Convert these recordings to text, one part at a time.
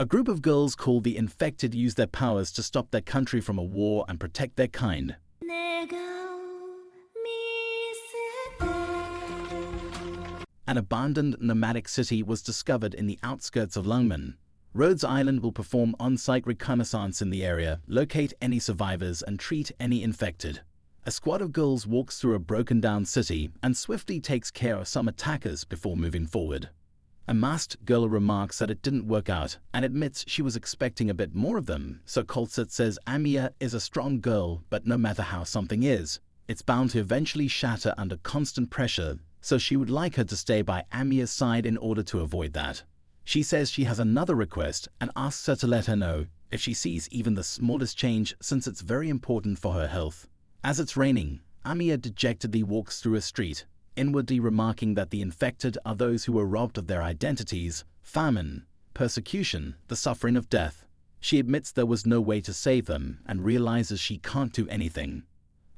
A group of girls called the Infected use their powers to stop their country from a war and protect their kind. An abandoned nomadic city was discovered in the outskirts of 𝐒𝐿𝐼. Rhodes Island will perform on-site reconnaissance in the area, locate any survivors, and treat any infected. A squad of girls walks through a broken-down city and swiftly takes care of some attackers before moving forward. A masked girl remarks that it didn't work out and admits she was expecting a bit more of them, so 𝐒𝐂𝐑𝐈𝐍𝐊 says 𝐒𝐈𝐍𝐿 is a strong girl, but no matter how something is, it's bound to eventually shatter under constant pressure, so she would like her to stay by 𝐒𝐈𝐍𝐿's side in order to avoid that. She says she has another request and asks her to let her know if she sees even the smallest change, since it's very important for her health. As it's raining, 𝐒𝐈𝐍𝐿 dejectedly walks through a street, inwardly remarking that the infected are those who were robbed of their identities, famine, persecution, the suffering of death. She admits there was no way to save them and realizes she can't do anything.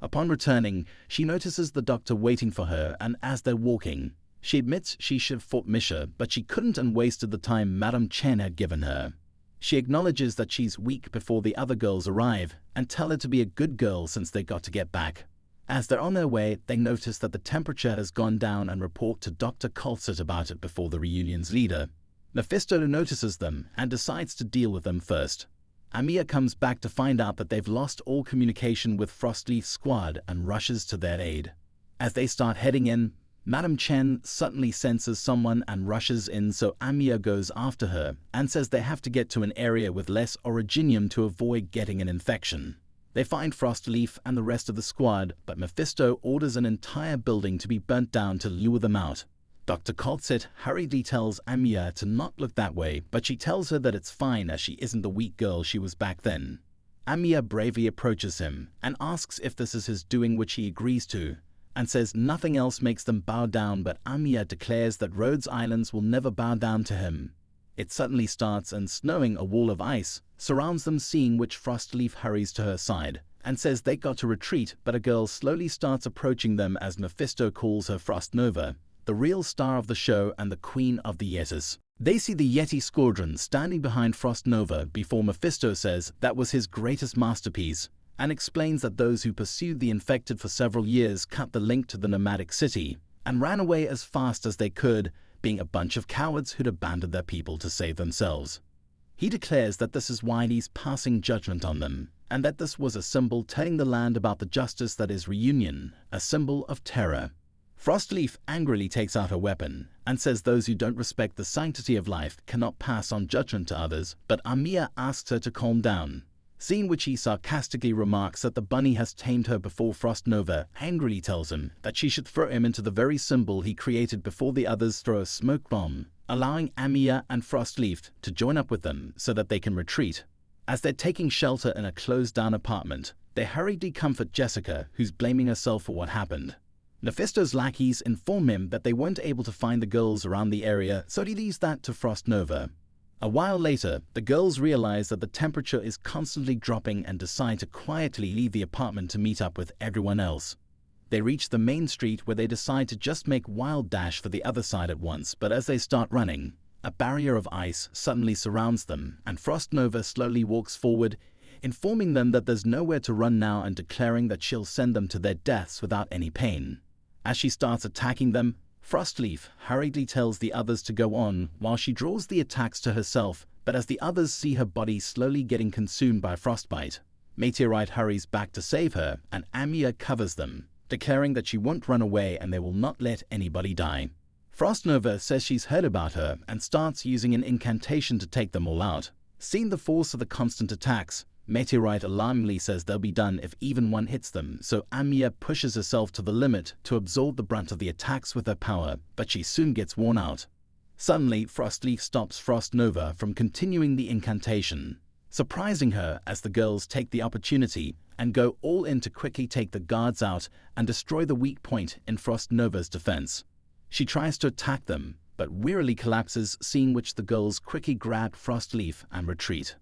Upon returning, she notices the doctor waiting for her, and as they're walking, she admits she should have fought Misha, but she couldn't and wasted the time Madame Chen had given her. She acknowledges that she's weak before the other girls arrive and tell her to be a good girl since they got to get back. As they're on their way, they notice that the temperature has gone down and report to Dr. 𝐒𝐿𝐼𝐍𝐿 about it before the reunion's leader. Mephisto notices them and decides to deal with them first. 𝐒𝐈𝐍𝐿 comes back to find out that they've lost all communication with Frostleaf's squad and rushes to their aid. As they start heading in, Madame Chen suddenly senses someone and rushes in, so 𝐒𝐈𝐍𝐿 goes after her and says they have to get to an area with less originium to avoid getting an infection. They find Frostleaf and the rest of the squad, but Mephisto orders an entire building to be burnt down to lure them out. Dr. 𝐒𝐿𝐼𝐍𝐿 hurriedly tells 𝐒𝐈𝐍𝐿 to not look that way, but she tells her that it's fine as she isn't the weak girl she was back then. 𝐒𝐈𝐍𝐿 bravely approaches him and asks if this is his doing, which he agrees to, and says nothing else makes them bow down, but 𝐒𝐈𝐍𝐿 declares that Rhodes Islands will never bow down to him. It suddenly starts and snowing, a wall of ice surrounds them, seeing which Frostleaf hurries to her side and says they got to retreat, but a girl slowly starts approaching them as Mephisto calls her Frostnova, the real star of the show and the queen of the Yetis. They see the Yeti squadron standing behind Frostnova before Mephisto says that was his greatest masterpiece, and explains that those who pursued the infected for several years cut the link to the nomadic city and ran away as fast as they could, being a bunch of cowards who'd abandoned their people to save themselves. He declares that this is why he's passing judgment on them, and that this was a symbol telling the land about the justice that is reunion, a symbol of Terra. Frostleaf angrily takes out her weapon and says those who don't respect the sanctity of life cannot pass on judgment to others, but 𝐒𝐈𝐍𝐿 asks her to calm down, seeing which he sarcastically remarks that the bunny has tamed her before Frostnova angrily tells him that she should throw him into the very symbol he created before the others throw a smoke bomb, allowing 𝐒𝐈𝐍𝐿 and Frostleaf to join up with them so that they can retreat. As they're taking shelter in a closed-down apartment, they hurriedly comfort Jessica, who's blaming herself for what happened. Mephisto's lackeys inform him that they weren't able to find the girls around the area, so he leaves that to Frostnova. A while later, the girls realize that the temperature is constantly dropping and decide to quietly leave the apartment to meet up with everyone else. They reach the main street, where they decide to just make wild dash for the other side at once, but as they start running, a barrier of ice suddenly surrounds them, and Frostnova slowly walks forward, informing them that there's nowhere to run now and declaring that she'll send them to their deaths without any pain. As she starts attacking them, Frostleaf hurriedly tells the others to go on while she draws the attacks to herself, but as the others see her body slowly getting consumed by frostbite, Meteorite hurries back to save her, and 𝐒𝐈𝐍𝐿 covers them, declaring that she won't run away and they will not let anybody die. Frostnova says she's heard about her and starts using an incantation to take them all out. Seeing the force of the constant attacks, Meteorite alarmingly says they'll be done if even one hits them, so 𝐒𝐈𝐍𝐿 pushes herself to the limit to absorb the brunt of the attacks with her power, but she soon gets worn out. Suddenly, Frostleaf stops Frostnova from continuing the incantation, surprising her as the girls take the opportunity and go all in to quickly take the guards out and destroy the weak point in Frostnova's defense. She tries to attack them, but wearily collapses, seeing which the girls quickly grab Frostleaf and retreat.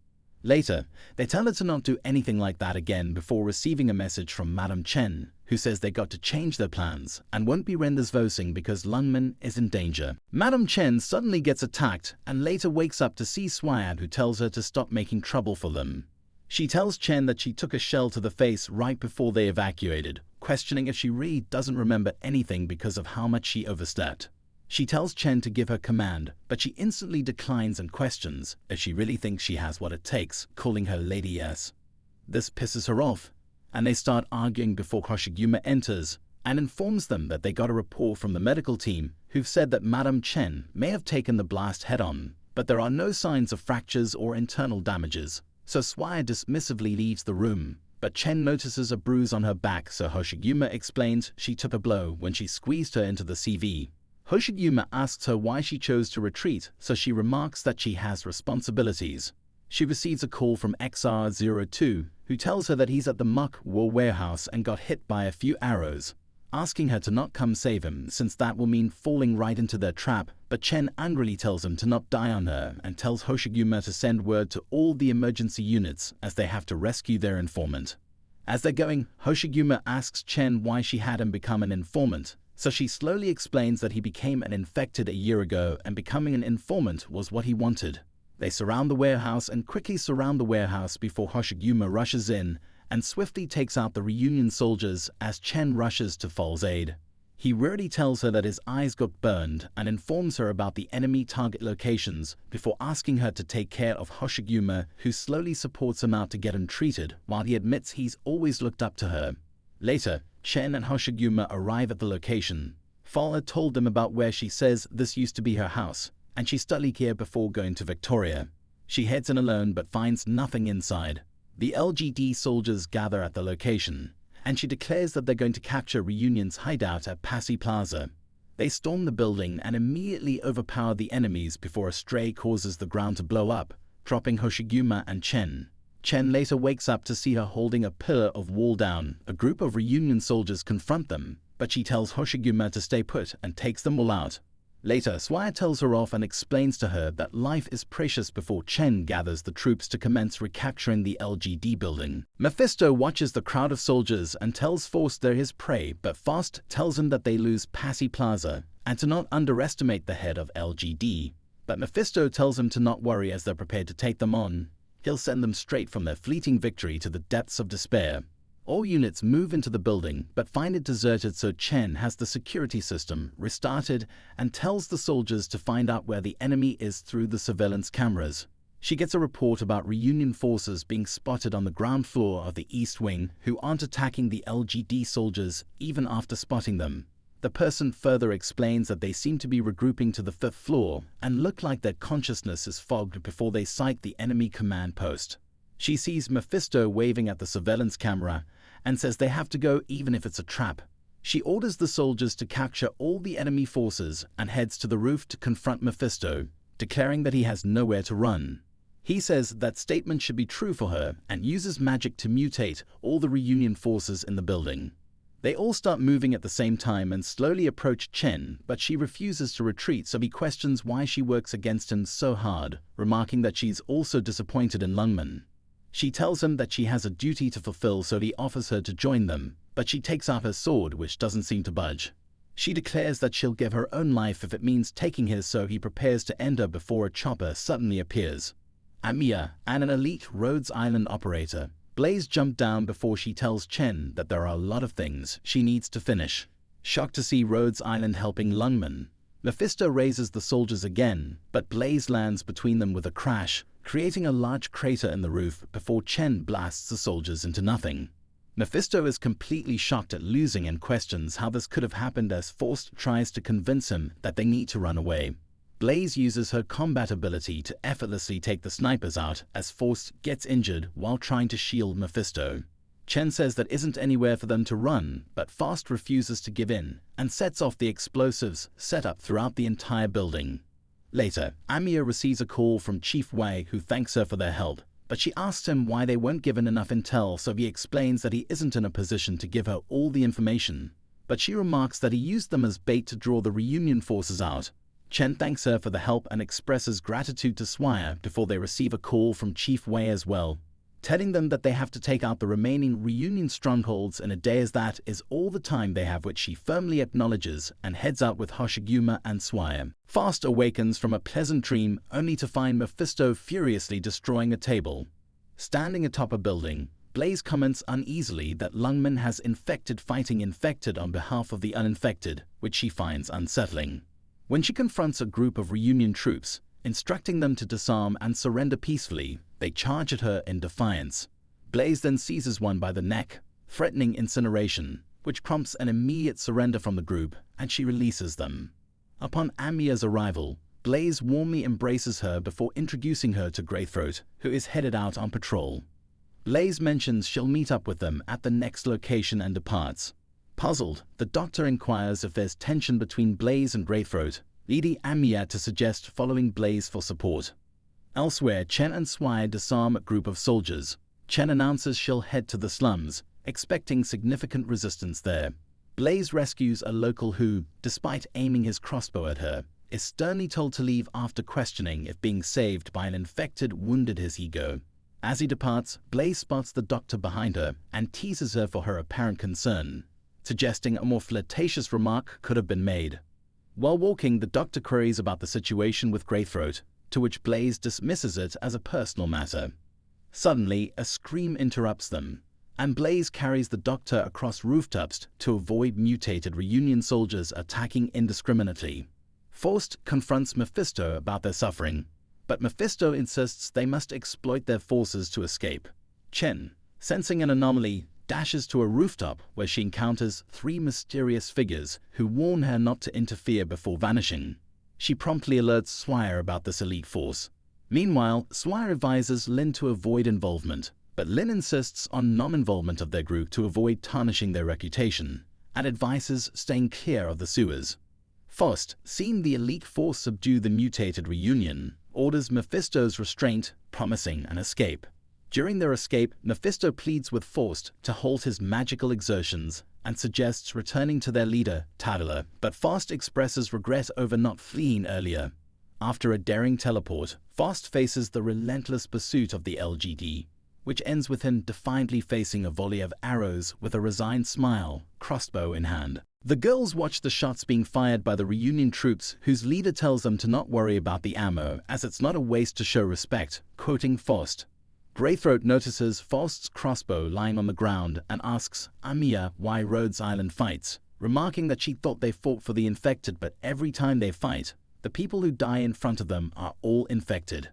Later, they tell her to not do anything like that again before receiving a message from Madame Chen, who says they got to change their plans and won't be rendezvousing because Lungmen is in danger. Madame Chen suddenly gets attacked and later wakes up to see Swayad, who tells her to stop making trouble for them. She tells Chen that she took a shell to the face right before they evacuated, questioning if she really doesn't remember anything because of how much she overstepped. She tells Chen to give her command, but she instantly declines and questions if she really thinks she has what it takes, calling her Lady S. This pisses her off, and they start arguing before 𝐒𝐿𝐷𝐈𝐿 enters and informs them that they got a report from the medical team who've said that Madame Chen may have taken the blast head-on, but there are no signs of fractures or internal damages, so Swayad dismissively leaves the room. But Chen notices a bruise on her back, so 𝐒𝐿𝐷𝐈𝐿 explains she took a blow when she squeezed her into the CV. 𝐒𝐿𝐷𝐈𝐿 asks her why she chose to retreat, so she remarks that she has responsibilities. She receives a call from 𝐋𝐈𝐍𝐊, who tells her that he's at the 𝐒𝐈𝐍𝐊 warehouse and got hit by a few arrows, asking her to not come save him since that will mean falling right into their trap, but Chen angrily tells him to not die on her and tells 𝐒𝐿𝐷𝐈𝐿 to send word to all the emergency units as they have to rescue their informant. As they're going, 𝐒𝐿𝐷𝐈𝐿 asks Chen why she had him become an informant, so she slowly explains that he became an infected a year ago and becoming an informant was what he wanted. They surround the warehouse and quickly surround the warehouse before 𝐒𝐿𝐷𝐈𝐿 rushes in and swiftly takes out the reunion soldiers as Chen rushes to Fal's aid. He rarely tells her that his eyes got burned and informs her about the enemy target locations before asking her to take care of 𝐒𝐿𝐷𝐈𝐿, who slowly supports him out to get him treated while he admits he's always looked up to her. Later, Chen and 𝐒𝐿𝐷𝐈𝐿 arrive at the location. Fal had told them about where she says this used to be her house, and she studied here before going to Victoria. She heads in alone but finds nothing inside. The LGD soldiers gather at the location, and she declares that they're going to capture Reunion's hideout at Passy Plaza. They storm the building and immediately overpower the enemies before a stray causes the ground to blow up, dropping 𝐒𝐿𝐷𝐈𝐿 and Chen. Chen later wakes up to see her holding a pillar of wall down. A group of Reunion soldiers confront them, but she tells 𝐒𝐿𝐷𝐈𝐿 to stay put and takes them all out. Later, Swayad tells her off and explains to her that life is precious before Chen gathers the troops to commence recapturing the LGD building. Mephisto watches the crowd of soldiers and tells Faust they're his prey, but Faust tells him that they lose Passy Plaza and to not underestimate the head of LGD. But Mephisto tells him to not worry as they're prepared to take them on. He'll send them straight from their fleeting victory to the depths of despair. All units move into the building but find it deserted, so Chen has the security system restarted and tells the soldiers to find out where the enemy is through the surveillance cameras. She gets a report about Reunion forces being spotted on the ground floor of the East Wing who aren't attacking the LGD soldiers even after spotting them. The person further explains that they seem to be regrouping to the 5th floor and look like their consciousness is fogged before they sight the enemy command post. She sees Mephisto waving at the surveillance camera and says they have to go even if it's a trap. She orders the soldiers to capture all the enemy forces and heads to the roof to confront Mephisto, declaring that he has nowhere to run. He says that statement should be true for her and uses magic to mutate all the Reunion forces in the building. They all start moving at the same time and slowly approach Chen, but she refuses to retreat, so he questions why she works against him so hard, remarking that she's also disappointed in Lungmen. She tells him that she has a duty to fulfill, so he offers her to join them, but she takes out her sword, which doesn't seem to budge. She declares that she'll give her own life if it means taking his, so he prepares to end her before a chopper suddenly appears. Amiya and an elite Rhodes Island operator, Blaze jump down before she tells Chen that there are a lot of things she needs to finish. Shocked to see Rhodes Island helping Lungmen, Mephisto raises the soldiers again, but Blaze lands between them with a crash, creating a large crater in the roof before Chen blasts the soldiers into nothing. Mephisto is completely shocked at losing and questions how this could have happened as Faust tries to convince him that they need to run away. Blaze uses her combat ability to effortlessly take the snipers out as Faust gets injured while trying to shield Mephisto. Chen says there isn't anywhere for them to run, but Faust refuses to give in and sets off the explosives set up throughout the entire building. Later, Amiya receives a call from Chief Wei, who thanks her for their help, but she asks him why they weren't given enough intel, so he explains that he isn't in a position to give her all the information. But she remarks that he used them as bait to draw the Reunion forces out. Chen thanks her for the help and expresses gratitude to 𝐒𝐕 before they receive a call from Chief Wei as well, telling them that they have to take out the remaining reunion strongholds in a day, as that is all the time they have, which she firmly acknowledges and heads out with Hoshiguma and 𝐒𝐕. Faust awakens from a pleasant dream only to find Mephisto furiously destroying a table. Standing atop a building, Blaze comments uneasily that Lungman has infected fighting infected on behalf of the uninfected, which she finds unsettling. When she confronts a group of reunion troops, instructing them to disarm and surrender peacefully, they charge at her in defiance. Blaze then seizes one by the neck, threatening incineration, which prompts an immediate surrender from the group, and she releases them. Upon Amiya's arrival, Blaze warmly embraces her before introducing her to Greythroat, who is headed out on patrol. Blaze mentions she'll meet up with them at the next location and departs. Puzzled, the Doctor inquires if there's tension between Blaze and Greythroat, leading Amiya to suggest following Blaze for support. Elsewhere, Chen and 𝐒𝐕 disarm a group of soldiers. Chen announces she'll head to the slums, expecting significant resistance there. Blaze rescues a local who, despite aiming his crossbow at her, is sternly told to leave after questioning if being saved by an infected wounded his ego. As he departs, Blaze spots the Doctor behind her and teases her for her apparent concern, suggesting a more flirtatious remark could have been made. While walking, the Doctor queries about the situation with Greythroat, to which Blaze dismisses it as a personal matter. Suddenly, a scream interrupts them, and Blaze carries the Doctor across rooftops to avoid mutated reunion soldiers attacking indiscriminately. Faust confronts Mephisto about their suffering, but Mephisto insists they must exploit their forces to escape. Chen, sensing an anomaly, dashes to a rooftop where she encounters 3 mysterious figures who warn her not to interfere before vanishing. She promptly alerts 𝐒𝐕 about this elite force. Meanwhile, 𝐒𝐕 advises Lin to avoid involvement, but Lin insists on non-involvement of their group to avoid tarnishing their reputation, and advises staying clear of the sewers. Faust, seeing the elite force subdue the mutated reunion, orders Mephisto's restraint, promising an escape. During their escape, Mephisto pleads with Faust to halt his magical exertions and suggests returning to their leader, Terra, but Faust expresses regret over not fleeing earlier. After a daring teleport, Faust faces the relentless pursuit of the LGD, which ends with him defiantly facing a volley of arrows with a resigned smile, crossbow in hand. The girls watch the shots being fired by the reunion troops, whose leader tells them to not worry about the ammo, as it's not a waste to show respect, quoting Faust. Greythroat notices Faust's crossbow lying on the ground and asks Amiya why Rhodes Island fights, remarking that she thought they fought for the infected, but every time they fight, the people who die in front of them are all infected.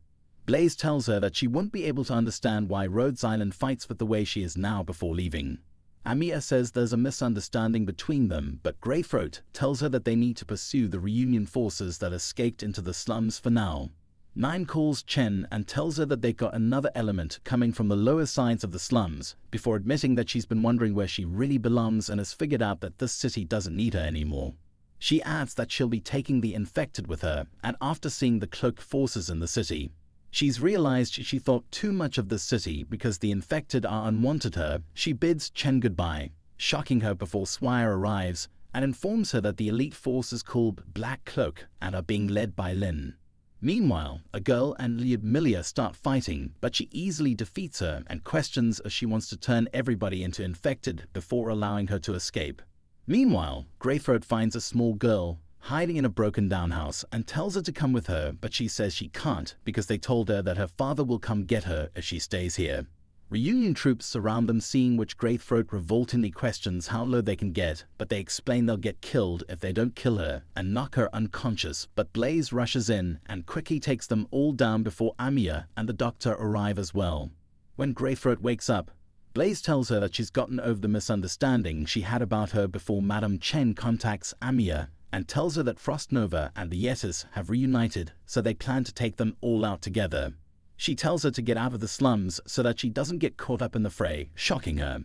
Blaze tells her that she won't be able to understand why Rhodes Island fights with the way she is now before leaving. Amiya says there's a misunderstanding between them, but Greythroat tells her that they need to pursue the reunion forces that escaped into the slums for now. Nine calls Chen and tells her that they got another element coming from the lower sides of the slums, before admitting that she's been wondering where she really belongs and has figured out that this city doesn't need her anymore. She adds that she'll be taking the infected with her, and after seeing the cloaked forces in the city, she's realized she thought too much of this city because the infected are unwanted her. She bids Chen goodbye, shocking her before 𝐒𝐕 arrives and informs her that the elite force is called Black Cloak and are being led by Lin. Meanwhile, a girl and Lyudmila start fighting, but she easily defeats her and questions if she wants to turn everybody into infected before allowing her to escape. Meanwhile, Greythroat finds a small girl hiding in a broken-down house and tells her to come with her, but she says she can't because they told her that her father will come get her if she stays here. Reunion troops surround them, seeing which Greythroat revoltingly questions how low they can get, but they explain they'll get killed if they don't kill her and knock her unconscious, but Blaze rushes in and quickly takes them all down before Amiya and the Doctor arrive as well. When Greythroat wakes up, Blaze tells her that she's gotten over the misunderstanding she had about her before Madame Chen contacts Amiya and tells her that Frostnova and the Yetis have reunited, so they plan to take them all out together. She tells her to get out of the slums so that she doesn't get caught up in the fray, shocking her.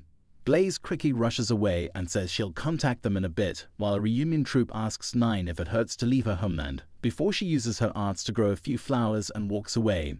Blaze quickly rushes away and says she'll contact them in a bit, while a reunion troop asks Nine if it hurts to leave her homeland, before she uses her arts to grow a few flowers and walks away.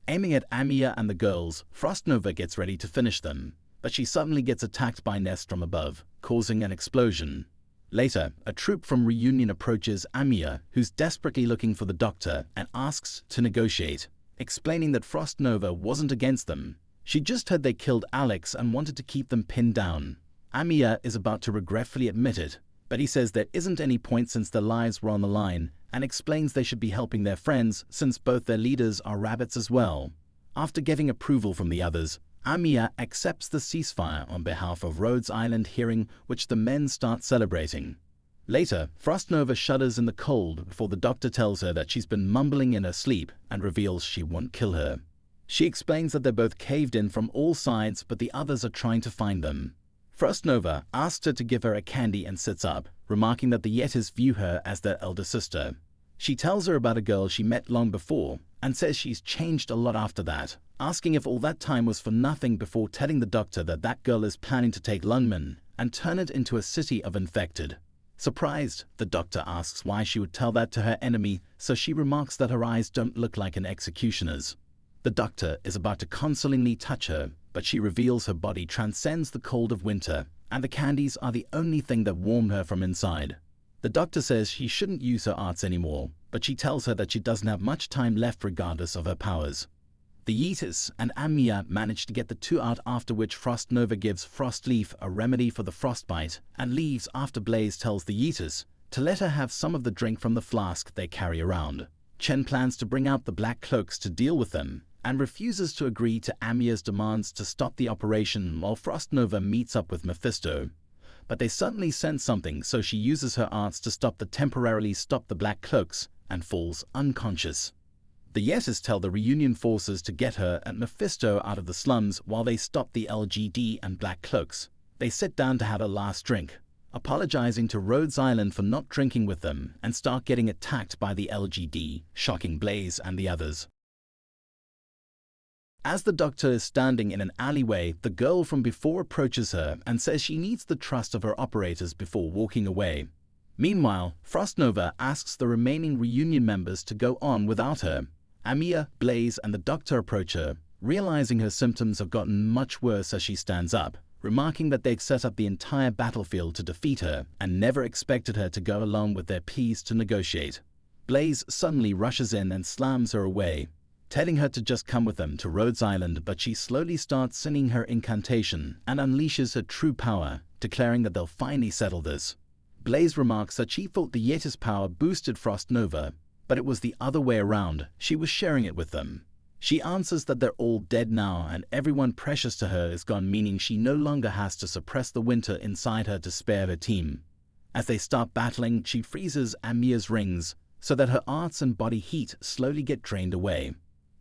Aiming at Amiya and the girls, Frostnova gets ready to finish them, but she suddenly gets attacked by Nest from above, causing an explosion. Later, a troop from Reunion approaches Amiya, who's desperately looking for the doctor, and asks to negotiate, explaining that Frost Nova wasn't against them. She just heard they killed Alex and wanted to keep them pinned down. Amiya is about to regretfully admit it, but he says there isn't any point since their lives were on the line, and explains they should be helping their friends since both their leaders are rabbits as well. After getting approval from the others, Amiya accepts the ceasefire on behalf of Rhodes Island, hearing which the men start celebrating. Later, Frost Nova shudders in the cold before the doctor tells her that she's been mumbling in her sleep and reveals she won't kill her. She explains that they're both caved in from all sides, but the others are trying to find them. Frost Nova asks her to give her a candy and sits up, remarking that the Yetis view her as their elder sister. She tells her about a girl she met long before and says she's changed a lot after that, asking if all that time was for nothing before telling the doctor that that girl is planning to take Lungmen and turn it into a city of infected. Surprised, the doctor asks why she would tell that to her enemy, so she remarks that her eyes don't look like an executioner's. The doctor is about to consolingly touch her, but she reveals her body transcends the cold of winter, and the candies are the only thing that warm her from inside. The doctor says she shouldn't use her arts anymore, but she tells her that she doesn't have much time left regardless of her powers. The Yetis and Amiya manage to get the two out, after which Frost Nova gives Frostleaf a remedy for the frostbite and leaves after Blaze tells the Yetis to let her have some of the drink from the flask they carry around. Chen plans to bring out the Black Cloaks to deal with them and refuses to agree to Amiya's demands to stop the operation while Frost Nova meets up with Mephisto. But they suddenly sense something, so she uses her arts to temporarily stop the Black Cloaks and falls unconscious. The Yetis tell the Reunion forces to get her and Mephisto out of the slums while they stop the LGD and Black Cloaks. They sit down to have a last drink, apologizing to Rhodes Island for not drinking with them, and start getting attacked by the LGD, shocking Blaze and the others. As the doctor is standing in an alleyway, the girl from before approaches her and says she needs the trust of her operators before walking away. Meanwhile, Frost Nova asks the remaining Reunion members to go on without her. Amiya, Blaze, and the doctor approach her, realizing her symptoms have gotten much worse as she stands up, remarking that they'd set up the entire battlefield to defeat her and never expected her to go along with their pleas to negotiate. Blaze suddenly rushes in and slams her away, telling her to just come with them to Rhodes Island, but she slowly starts singing her incantation and unleashes her true power, declaring that they'll finally settle this. Blaze remarks that she thought the Yetis power boosted Frost Nova, but it was the other way around. She was sharing it with them. She answers that they're all dead now and everyone precious to her is gone, meaning she no longer has to suppress the winter inside her to spare her team. As they start battling, she freezes Amiya's rings so that her arts and body heat slowly get drained away.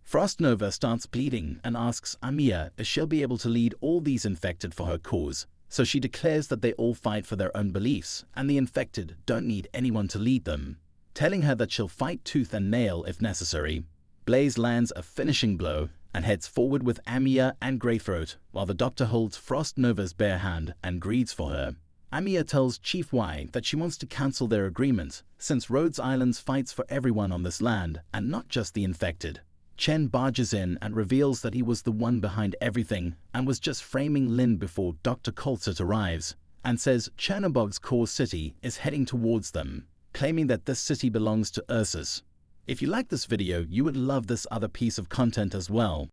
Frost Nova starts bleeding and asks Amiya if she'll be able to lead all these infected for her cause, so she declares that they all fight for their own beliefs and the infected don't need anyone to lead them, telling her that she'll fight tooth and nail if necessary. Blaze lands a finishing blow and heads forward with Amiya and Greythroat, while the doctor holds Frost Nova's bare hand and greets for her. Amiya tells Chief Y that she wants to cancel their agreement, since Rhodes Island fights for everyone on this land and not just the infected. Chen barges in and reveals that he was the one behind everything and was just framing Lin before Dr. 𝐒𝐂𝐑𝐈𝐿 arrives, and says Chernobog's core city is heading towards them, claiming that this city belongs to Ursus. If you like this video, you would love this other piece of content as well.